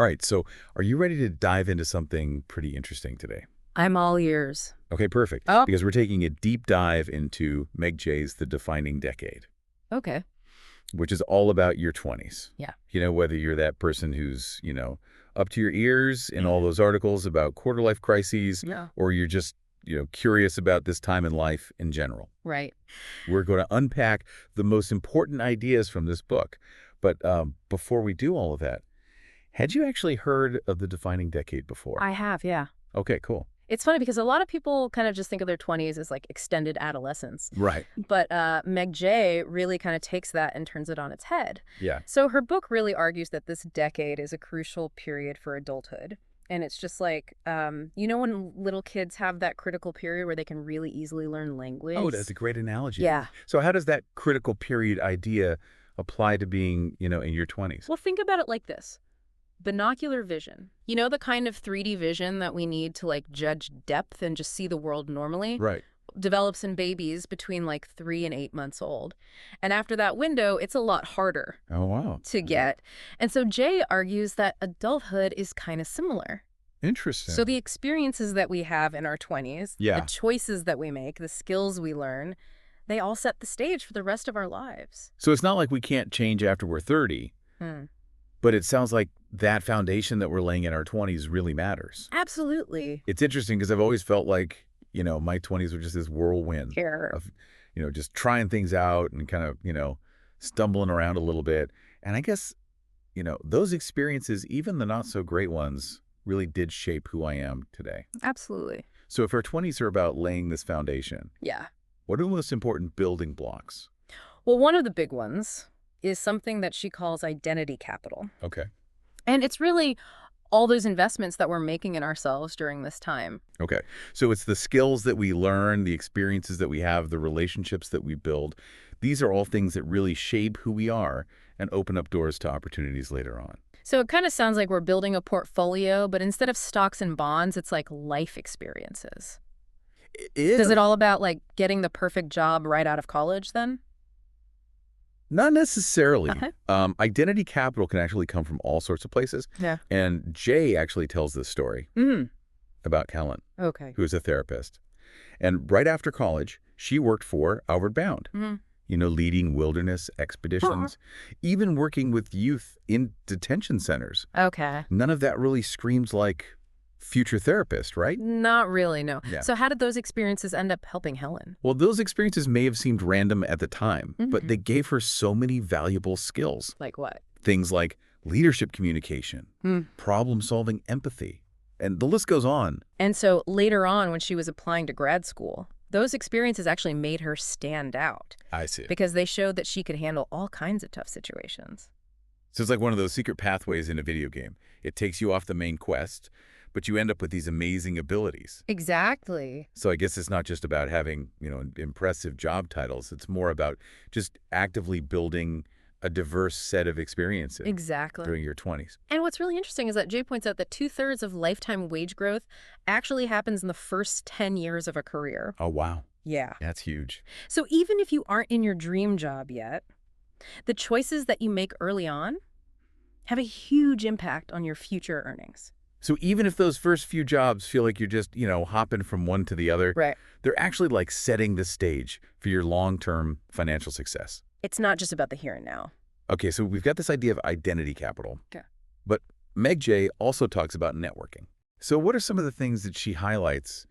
All right, so are you ready to dive into something pretty interesting today? I'm all ears. Okay, perfect. Oh, Because we're taking a deep dive into Meg Jay's The Defining Decade, okay. which is all about your 20s. Yeah. Whether you're that person who's, up to your ears in all Mhm. those articles about quarter-life crises, Yeah. or you're just, curious about this time in life in general. Right. We're going to unpack the most important ideas from this book. But before we do all of that, had you actually heard of The Defining Decade before? I have, yeah. Okay, cool. It's funny because a lot of people kind of just think of their 20s as like extended adolescence. Right. But Meg Jay really kind of takes that and turns it on its head. Yeah. So her book really argues that this decade is a crucial period for adulthood. And it's just like, when little kids have that critical period where they can really easily learn language? Oh, that's a great analogy. Yeah. So how does that critical period idea apply to being, in your 20s? Well, think about it like this. Binocular vision. You know, the kind of 3D vision that we need to like judge depth and just see the world normally? Right. Develops in babies between like 3 and 8 months old. And after that window, it's a lot harder Oh, wow. to get. And so Jay argues that adulthood is kind of similar. Interesting. So the experiences that we have in our 20s, Yeah. the choices that we make, the skills we learn, they all set the stage for the rest of our lives. So it's not like we can't change after we're 30, Hmm. but it sounds like that foundation that we're laying in our 20s really matters. Absolutely. It's interesting because I've always felt like, my 20s were just this whirlwind Care. of, just trying things out and kind of, stumbling around a little bit. And I guess, those experiences, even the not so great ones, really did shape who I am today. Absolutely. So if our 20s are about laying this foundation, Yeah. what are the most important building blocks? Well, one of the big ones is something that she calls identity capital. Okay. And it's really all those investments that we're making in ourselves during this time. Okay. So it's the skills that we learn, the experiences that we have, the relationships that we build. These are all things that really shape who we are and open up doors to opportunities later on. So it kind of sounds like we're building a portfolio, but instead of stocks and bonds, it's like life experiences. Is it all about like getting the perfect job right out of college then? Not necessarily. Okay. Identity capital can actually come from all sorts of places. Yeah. And Jay actually tells this story about Helen, Okay. who is a therapist. And right after college, she worked for Outward Bound, leading wilderness expeditions, even working with youth in detention centers. Okay. None of that really screams like future therapist, right? Not really, no. Yeah. So how did those experiences end up helping Helen? Well, those experiences may have seemed random at the time, but they gave her so many valuable skills. Like what? Things like leadership communication, problem-solving empathy, and the list goes on. And so later on, when she was applying to grad school, those experiences actually made her stand out I see. because they showed that she could handle all kinds of tough situations. So it's like one of those secret pathways in a video game. It takes you off the main quest, but you end up with these amazing abilities. Exactly. So I guess it's not just about having, impressive job titles. It's more about just actively building a diverse set of experiences Exactly. during your 20s. And what's really interesting is that Jay points out that 2/3 of lifetime wage growth actually happens in the first 10 years of a career. Oh, wow. Yeah. That's huge. So even if you aren't in your dream job yet, the choices that you make early on have a huge impact on your future earnings. So even if those first few jobs feel like you're just, hopping from one to the other, Right. they're actually like setting the stage for your long-term financial success. It's not just about the here and now. Okay, so we've got this idea of identity capital. Okay. But Meg Jay also talks about networking. So what are some of the things that she highlights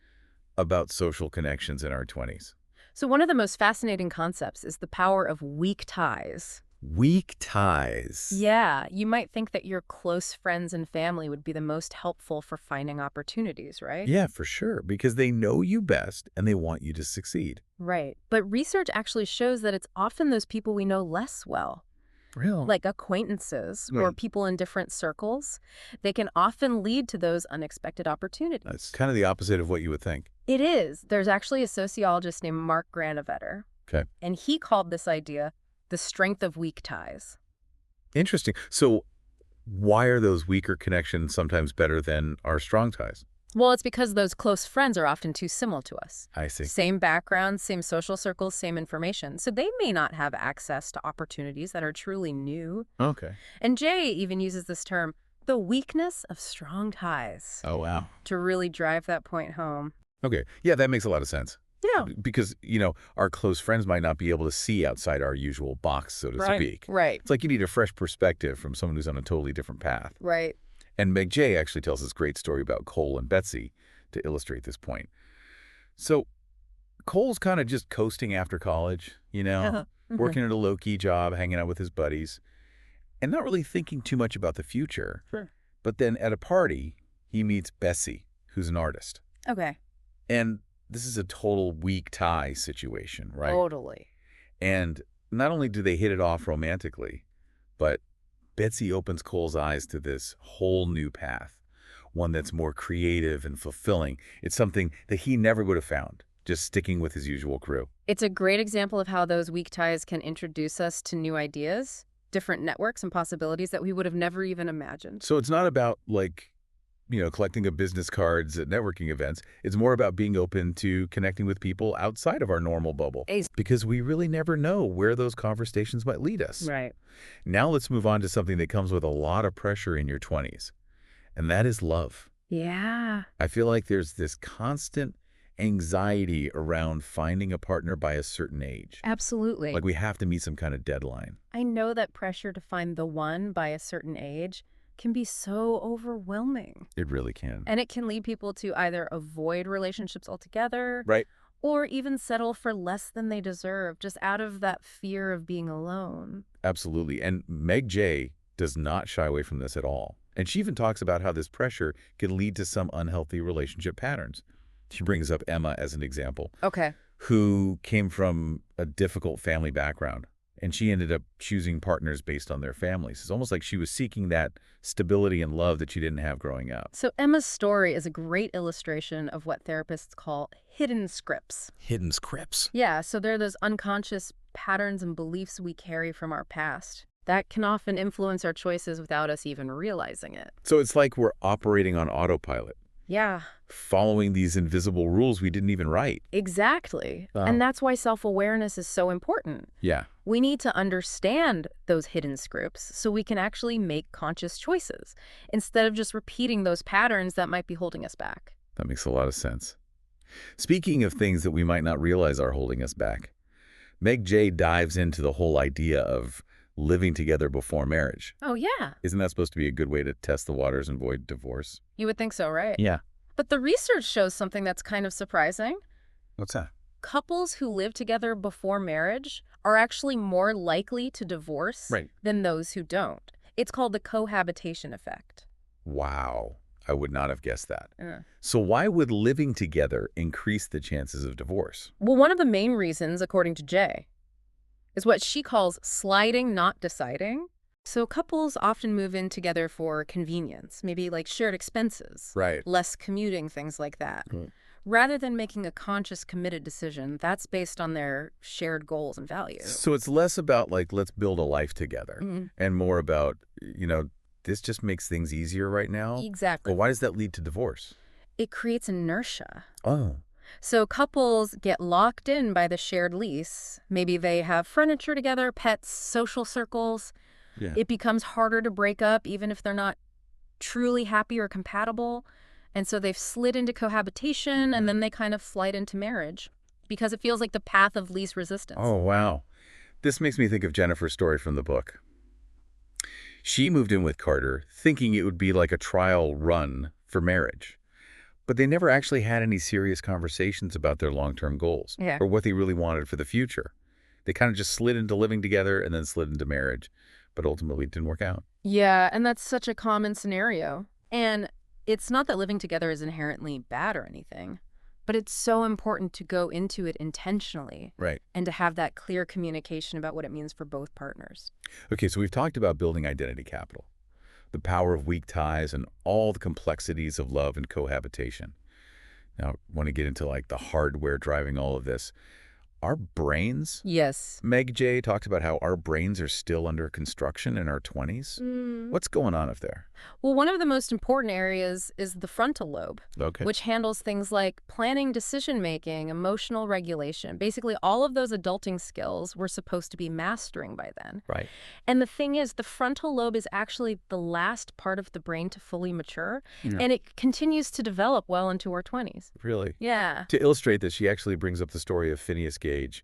about social connections in our 20s? So one of the most fascinating concepts is the power of weak ties. Weak ties. Yeah, you might think that your close friends and family would be the most helpful for finding opportunities, right? Yeah, for sure, because they know you best and they want you to succeed. Right. But research actually shows that it's often those people we know less well, Real. like acquaintances or Right. people in different circles. They can often lead to those unexpected opportunities. That's kind of the opposite of what you would think. It is. There's actually a sociologist named Mark Granovetter, Okay. and he called this idea the strength of weak ties. Interesting. So why are those weaker connections sometimes better than our strong ties? Well, it's because those close friends are often too similar to us. I see. Same backgrounds, same social circles, same information. So they may not have access to opportunities that are truly new. Okay. And Jay even uses this term, The weakness of strong ties, Oh, wow. to really drive that point home. Okay. Yeah, that makes a lot of sense. Yeah. Because, our close friends might not be able to see outside our usual box, so to speak. Right. It's like you need a fresh perspective from someone who's on a totally different path. Right. And Meg Jay actually tells this great story about Cole and Betsy to illustrate this point. So Cole's kind of just coasting after college, working at a low-key job, hanging out with his buddies, and not really thinking too much about the future. Sure. But then at a party, he meets Bessie, who's an artist. Okay. And this is a total weak tie situation, right? Totally. And not only do they hit it off romantically, but Betsy opens Cole's eyes to this whole new path, one that's more creative and fulfilling. It's something that he never would have found, just sticking with his usual crew. It's a great example of how those weak ties can introduce us to new ideas, different networks and possibilities that we would have never even imagined. So it's not about, collecting a business cards at networking events. It's more about being open to connecting with people outside of our normal bubble. Because we really never know where those conversations might lead us. Right. Now let's move on to something that comes with a lot of pressure in your 20s, and that is love. Yeah. I feel like there's this constant anxiety around finding a partner by a certain age. Absolutely. Like we have to meet some kind of deadline. I know that pressure to find the one by a certain age can be so overwhelming. It really can. And it can lead people to either avoid relationships altogether, Right. or even settle for less than they deserve, just out of that fear of being alone. Absolutely. And Meg Jay does not shy away from this at all. And she even talks about how this pressure can lead to some unhealthy relationship patterns. She brings up Emma as an example. Okay. Who came from a difficult family background. And she ended up choosing partners based on their families. It's almost like she was seeking that stability and love that she didn't have growing up. So Emma's story is a great illustration of what therapists call hidden scripts. Hidden scripts. Yeah, so they're those unconscious patterns and beliefs we carry from our past that can often influence our choices without us even realizing it. So it's like we're operating on autopilot. Yeah. Following these invisible rules we didn't even write. Exactly. Oh. And that's why self-awareness is so important. Yeah. We need to understand those hidden scripts so we can actually make conscious choices instead of just repeating those patterns that might be holding us back. That makes a lot of sense. Speaking of things that we might not realize are holding us back, Meg Jay dives into the whole idea of living together before marriage. Oh, yeah. Isn't that supposed to be a good way to test the waters and avoid divorce? You would think so, right? Yeah. But the research shows something that's kind of surprising. What's that? Couples who live together before marriage are actually more likely to divorce than those who don't. It's called the cohabitation effect. Wow. I would not have guessed that. Yeah. So why would living together increase the chances of divorce? Well, one of the main reasons, according to Jay, is what she calls sliding, not deciding. So couples often move in together for convenience, maybe like shared expenses, less commuting, things like that. Rather than making a conscious, committed decision that's based on their shared goals and values. So it's less about let's build a life together and more about, this just makes things easier right now. Exactly. But why does that lead to divorce? It creates inertia. Oh. So couples get locked in by the shared lease. Maybe they have furniture together, pets, social circles. Yeah. It becomes harder to break up even if they're not truly happy or compatible. And so they've slid into cohabitation and then they kind of slide into marriage because it feels like the path of least resistance. Oh, wow. This makes me think of Jennifer's story from the book. She moved in with Carter thinking it would be like a trial run for marriage. But they never actually had any serious conversations about their long-term goals or what they really wanted for the future. They kind of just slid into living together and then slid into marriage, but ultimately it didn't work out. Yeah, and that's such a common scenario. And it's not that living together is inherently bad or anything, but it's so important to go into it intentionally and to have that clear communication about what it means for both partners. Okay, so we've talked about building identity capital, the power of weak ties, and all the complexities of love and cohabitation. Now, I want to get into the hardware driving all of this. Our brains? Yes. Meg Jay talked about how our brains are still under construction in our 20s. What's going on up there? Well, one of the most important areas is the frontal lobe, Okay. which handles things like planning, decision-making, emotional regulation. Basically, all of those adulting skills we're supposed to be mastering by then. Right. And the thing is, the frontal lobe is actually the last part of the brain to fully mature, and it continues to develop well into our 20s. Really? Yeah. To illustrate this, she actually brings up the story of Phineas Gage.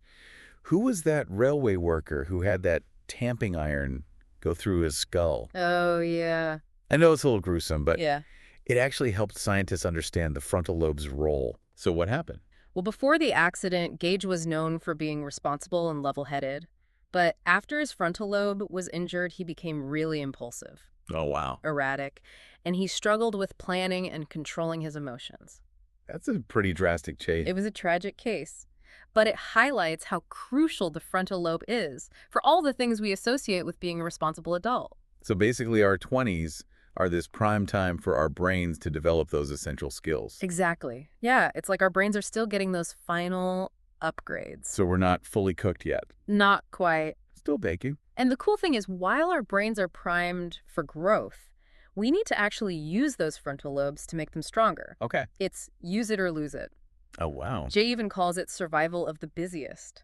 Who was that railway worker who had that tamping iron go through his skull? Oh, yeah. I know it's a little gruesome, but Yeah. it actually helped scientists understand the frontal lobe's role. So what happened? Well, before the accident, Gage was known for being responsible and level-headed. But after his frontal lobe was injured, he became really impulsive, Oh, wow. erratic, and he struggled with planning and controlling his emotions. That's a pretty drastic change. It was a tragic case, but it highlights how crucial the frontal lobe is for all the things we associate with being a responsible adult. So basically our 20s are this prime time for our brains to develop those essential skills. Exactly. Yeah, it's like our brains are still getting those final upgrades. So we're not fully cooked yet. Not quite. Still baking. And the cool thing is, while our brains are primed for growth, we need to actually use those frontal lobes to make them stronger. Okay. It's use it or lose it. Oh, wow. Jay even calls it survival of the busiest.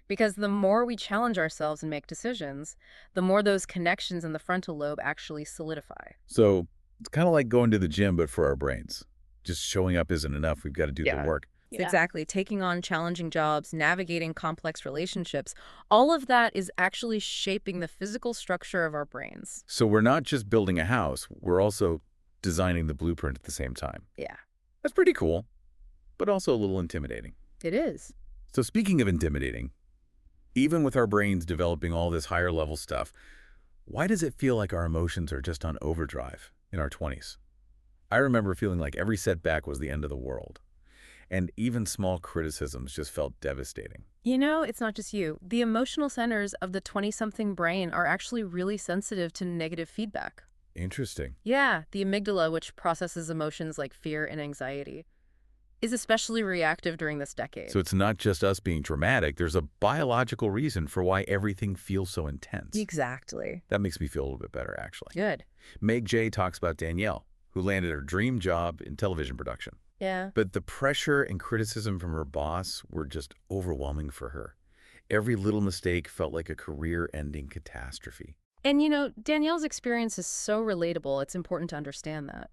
Because the more we challenge ourselves and make decisions, the more those connections in the frontal lobe actually solidify. So it's kind of like going to the gym, but for our brains. Just showing up isn't enough. We've got to do the work. Exactly. Taking on challenging jobs, navigating complex relationships, all of that is actually shaping the physical structure of our brains. So we're not just building a house, we're also designing the blueprint at the same time. Yeah. That's pretty cool, but also a little intimidating. It is. So speaking of intimidating, even with our brains developing all this higher level stuff, why does it feel like our emotions are just on overdrive in our 20s? I remember feeling like every setback was the end of the world. And even small criticisms just felt devastating. You know, it's not just you. The emotional centers of the 20-something brain are actually really sensitive to negative feedback. Interesting. Yeah, the amygdala, which processes emotions like fear and anxiety, is especially reactive during this decade. So it's not just us being dramatic. There's a biological reason for why everything feels so intense. Exactly. That makes me feel a little bit better, actually. Good. Meg Jay talks about Danielle, who landed her dream job in television production. Yeah. But the pressure and criticism from her boss were just overwhelming for her. Every little mistake felt like a career-ending catastrophe. And you know, Danielle's experience is so relatable, it's important to understand that.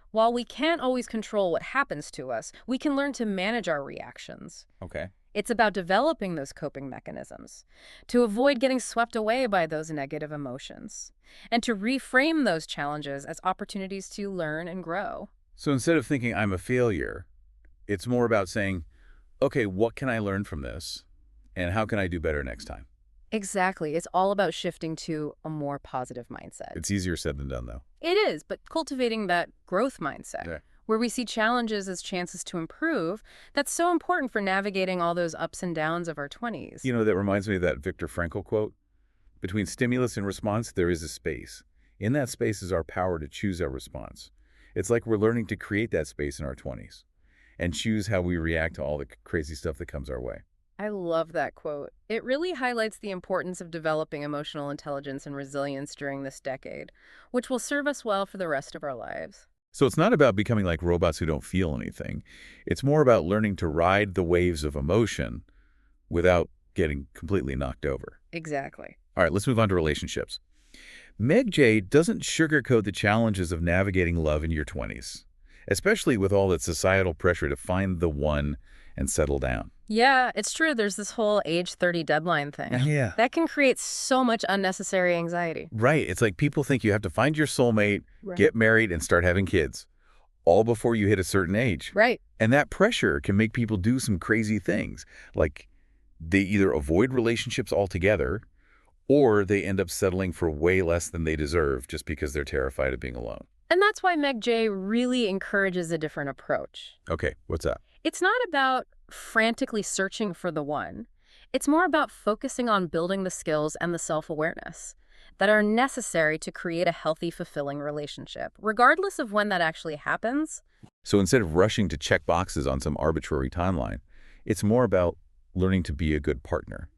While we can't always control what happens to us, we can learn to manage our reactions. Okay. It's about developing those coping mechanisms, to avoid getting swept away by those negative emotions, and to reframe those challenges as opportunities to learn and grow. So instead of thinking I'm a failure, it's more about saying, okay, what can I learn from this? And how can I do better next time? Exactly. It's all about shifting to a more positive mindset. It's easier said than done, though. It is, but cultivating that growth mindset, where we see challenges as chances to improve, that's so important for navigating all those ups and downs of our 20s. You know, that reminds me of that Viktor Frankl quote. Between stimulus and response, there is a space. In that space is our power to choose our response. It's like we're learning to create that space in our 20s and choose how we react to all the crazy stuff that comes our way. I love that quote. It really highlights the importance of developing emotional intelligence and resilience during this decade, which will serve us well for the rest of our lives. So it's not about becoming like robots who don't feel anything. It's more about learning to ride the waves of emotion without getting completely knocked over. Exactly. All right, let's move on to relationships. Meg Jay doesn't sugarcoat the challenges of navigating love in your 20s, especially with all that societal pressure to find the one and settle down. Yeah, it's true. There's this whole age 30 deadline thing. Yeah. That can create so much unnecessary anxiety. Right. It's like people think you have to find your soulmate, get married, and start having kids, all before you hit a certain age. Right. And that pressure can make people do some crazy things, like they either avoid relationships altogether or they end up settling for way less than they deserve just because they're terrified of being alone. And that's why Meg Jay really encourages a different approach. Okay, what's that? It's not about frantically searching for the one. It's more about focusing on building the skills and the self-awareness that are necessary to create a healthy, fulfilling relationship, regardless of when that actually happens. So instead of rushing to check boxes on some arbitrary timeline, it's more about learning to be a good partner,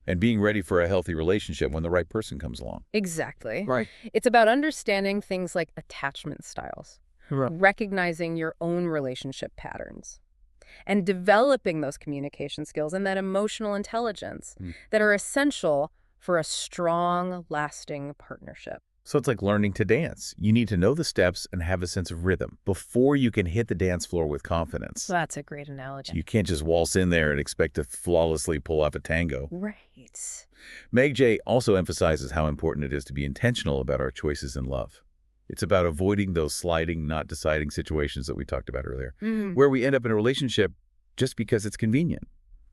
and being ready for a healthy relationship when the right person comes along. Exactly. Right. It's about understanding things like attachment styles, Right. recognizing your own relationship patterns, and developing those communication skills and that emotional intelligence that are essential for a strong, lasting partnership. So it's like learning to dance. You need to know the steps and have a sense of rhythm before you can hit the dance floor with confidence. That's a great analogy. You can't just waltz in there and expect to flawlessly pull off a tango. Right. Meg Jay also emphasizes how important it is to be intentional about our choices in love. It's about avoiding those sliding, not deciding situations that we talked about earlier, where we end up in a relationship just because it's convenient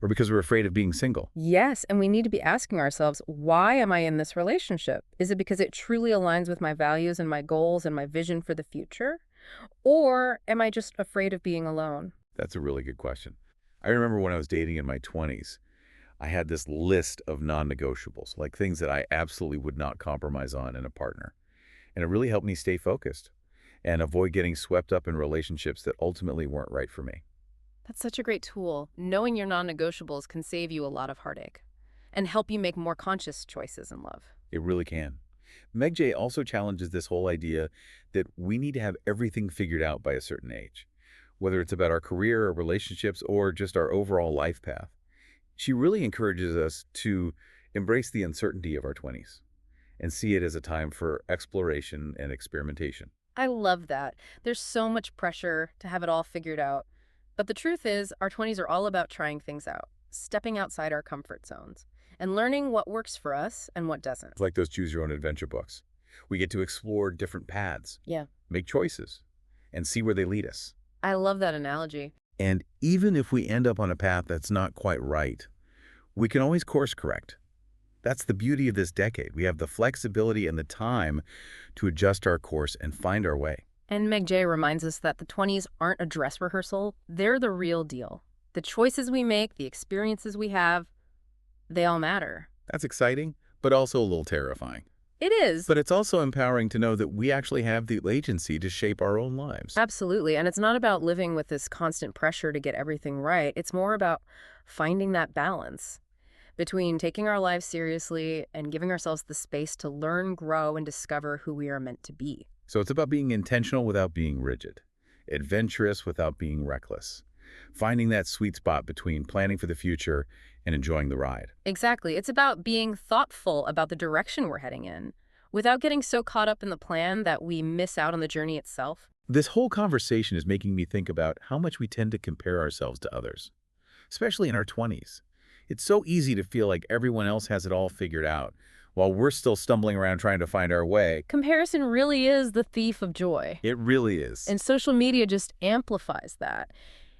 or because we're afraid of being single. Yes, and we need to be asking ourselves, why am I in this relationship? Is it because it truly aligns with my values and my goals and my vision for the future? Or am I just afraid of being alone? That's a really good question. I remember when I was dating in my 20s, I had this list of non-negotiables, like things that I absolutely would not compromise on in a partner. And it really helped me stay focused and avoid getting swept up in relationships that ultimately weren't right for me. That's such a great tool. Knowing your non-negotiables can save you a lot of heartache and help you make more conscious choices in love. It really can. Meg Jay also challenges this whole idea that we need to have everything figured out by a certain age, whether it's about our career or relationships or just our overall life path. She really encourages us to embrace the uncertainty of our 20s and see it as a time for exploration and experimentation. I love that. There's so much pressure to have it all figured out. But the truth is, our 20s are all about trying things out, stepping outside our comfort zones, and learning what works for us and what doesn't. It's like those choose your own adventure books. We get to explore different paths, Yeah. make choices, and see where they lead us. I love that analogy. And even if we end up on a path that's not quite right, we can always course correct. That's the beauty of this decade. We have the flexibility and the time to adjust our course and find our way. And Meg Jay reminds us that the 20s aren't a dress rehearsal. They're the real deal. The choices we make, the experiences we have, they all matter. That's exciting, but also a little terrifying. It is. But it's also empowering to know that we actually have the agency to shape our own lives. Absolutely. And it's not about living with this constant pressure to get everything right. It's more about finding that balance between taking our lives seriously and giving ourselves the space to learn, grow, and discover who we are meant to be. So it's about being intentional without being rigid, adventurous without being reckless, finding that sweet spot between planning for the future and enjoying the ride. Exactly. It's about being thoughtful about the direction we're heading in without getting so caught up in the plan that we miss out on the journey itself. This whole conversation is making me think about how much we tend to compare ourselves to others, especially in our 20s. It's so easy to feel like everyone else has it all figured out, while we're still stumbling around trying to find our way. Comparison really is the thief of joy. It really is. And social media just amplifies that.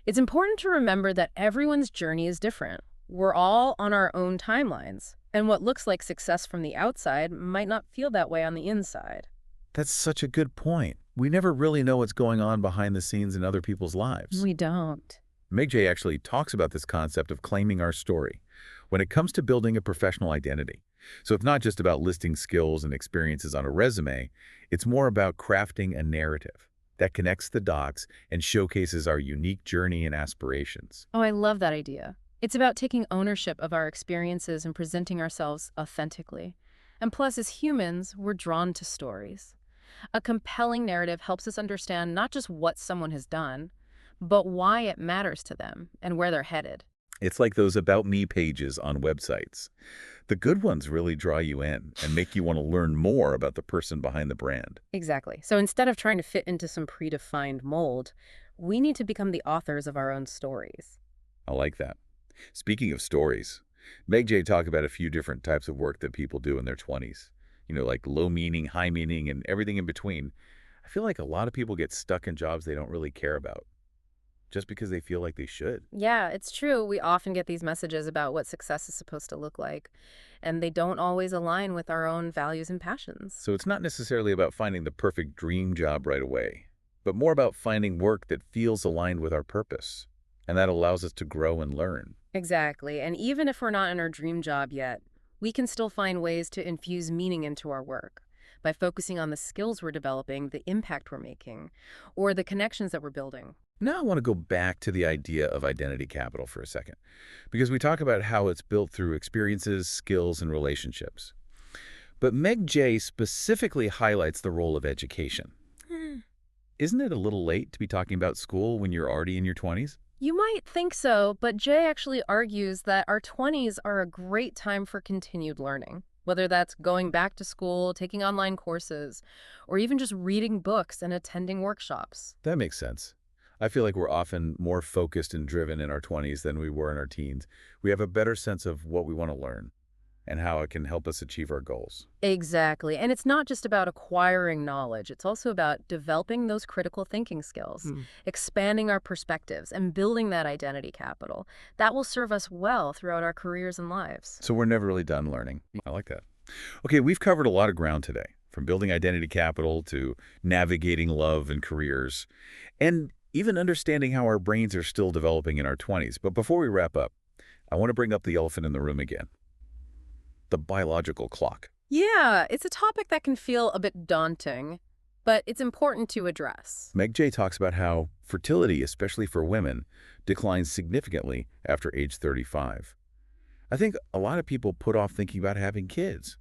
It's important to remember that everyone's journey is different. We're all on our own timelines, and what looks like success from the outside might not feel that way on the inside. That's such a good point. We never really know what's going on behind the scenes in other people's lives. We don't. Meg Jay actually talks about this concept of claiming our story when it comes to building a professional identity. So it's not just about listing skills and experiences on a resume, it's more about crafting a narrative that connects the dots and showcases our unique journey and aspirations. Oh, I love that idea. It's about taking ownership of our experiences and presenting ourselves authentically. And plus, as humans, we're drawn to stories. A compelling narrative helps us understand not just what someone has done, but why it matters to them and where they're headed. It's like those About Me pages on websites. The good ones really draw you in and make you want to learn more about the person behind the brand. Exactly. So instead of trying to fit into some predefined mold, we need to become the authors of our own stories. I like that. Speaking of stories, Meg Jay talked about a few different types of work that people do in their 20s. You know, like low meaning, high meaning, and everything in between. I feel like a lot of people get stuck in jobs they don't really care about, just because they feel like they should. Yeah, it's true. We often get these messages about what success is supposed to look like, and they don't always align with our own values and passions. So it's not necessarily about finding the perfect dream job right away, but more about finding work that feels aligned with our purpose, and that allows us to grow and learn. Exactly. And even if we're not in our dream job yet, we can still find ways to infuse meaning into our work by focusing on the skills we're developing, the impact we're making, or the connections that we're building. Now I want to go back to the idea of identity capital for a second, because we talk about how it's built through experiences, skills, and relationships. But Meg Jay specifically highlights the role of education. Isn't it a little late to be talking about school when you're already in your 20s? You might think so, but Jay actually argues that our 20s are a great time for continued learning, whether that's going back to school, taking online courses, or even just reading books and attending workshops. That makes sense. I feel like we're often more focused and driven in our 20s than we were in our teens. We have a better sense of what we want to learn and how it can help us achieve our goals. Exactly. And it's not just about acquiring knowledge. It's also about developing those critical thinking skills, expanding our perspectives, and building that identity capital. That will serve us well throughout our careers and lives. So we're never really done learning. I like that. Okay, we've covered a lot of ground today, from building identity capital to navigating love and careers, and even understanding how our brains are still developing in our 20s. But before we wrap up, I want to bring up the elephant in the room again. The biological clock. Yeah, it's a topic that can feel a bit daunting, but it's important to address. Meg Jay talks about how fertility, especially for women, declines significantly after age 35. I think a lot of people put off thinking about having kids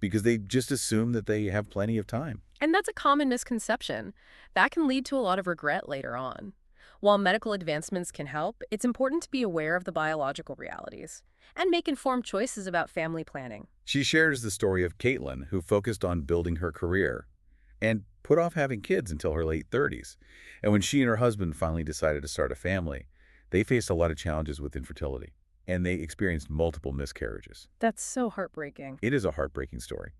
because they just assume that they have plenty of time. And that's a common misconception. That can lead to a lot of regret later on. While medical advancements can help, it's important to be aware of the biological realities and make informed choices about family planning. She shares the story of Caitlin, who focused on building her career and put off having kids until her late 30s. And when she and her husband finally decided to start a family, they faced a lot of challenges with infertility, and they experienced multiple miscarriages. That's so heartbreaking. It is a heartbreaking story,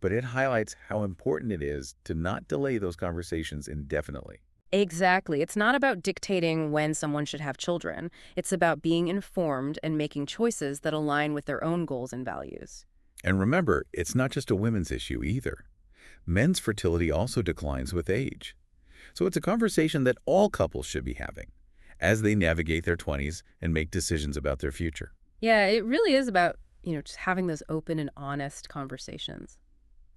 but it highlights how important it is to not delay those conversations indefinitely. Exactly. It's not about dictating when someone should have children. It's about being informed and making choices that align with their own goals and values. And remember, it's not just a women's issue either. Men's fertility also declines with age. So it's a conversation that all couples should be having as they navigate their 20s and make decisions about their future. Yeah, it really is about, just having those open and honest conversations.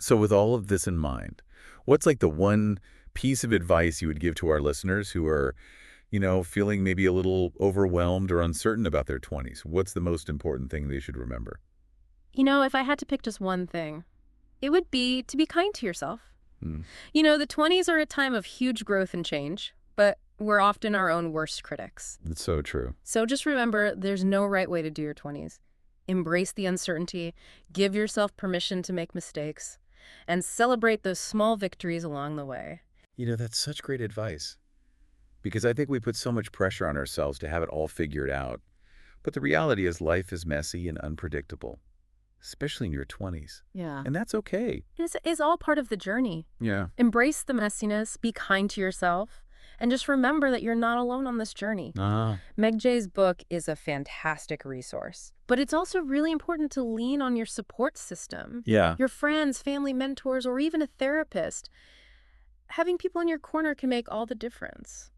So with all of this in mind, what's like the one piece of advice you would give to our listeners who are, feeling maybe a little overwhelmed or uncertain about their 20s? What's the most important thing they should remember? If I had to pick just one thing, it would be to be kind to yourself. The 20s are a time of huge growth and change, but we're often our own worst critics. It's so true. So just remember, there's no right way to do your 20s. Embrace the uncertainty, give yourself permission to make mistakes, and celebrate those small victories along the way. That's such great advice, because I think we put so much pressure on ourselves to have it all figured out. But the reality is life is messy and unpredictable, especially in your 20s. Yeah. And that's okay. It's all part of the journey. Yeah. Embrace the messiness, be kind to yourself, and just remember that you're not alone on this journey. Meg Jay's book is a fantastic resource, but it's also really important to lean on your support system. Yeah. Your friends, family mentors, or even a therapist. Having people in your corner can make all the difference.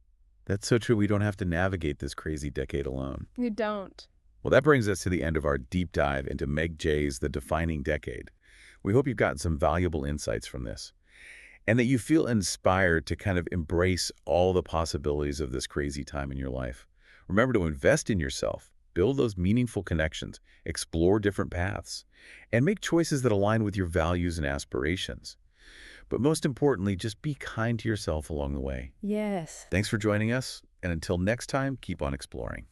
That's so true. We don't have to navigate this crazy decade alone. You don't. Well, that brings us to the end of our deep dive into Meg Jay's The Defining Decade. We hope you've gotten some valuable insights from this, and that you feel inspired to kind of embrace all the possibilities of this crazy time in your life. Remember to invest in yourself, build those meaningful connections, explore different paths, and make choices that align with your values and aspirations. But most importantly, just be kind to yourself along the way. Yes. Thanks for joining us, and until next time, keep on exploring.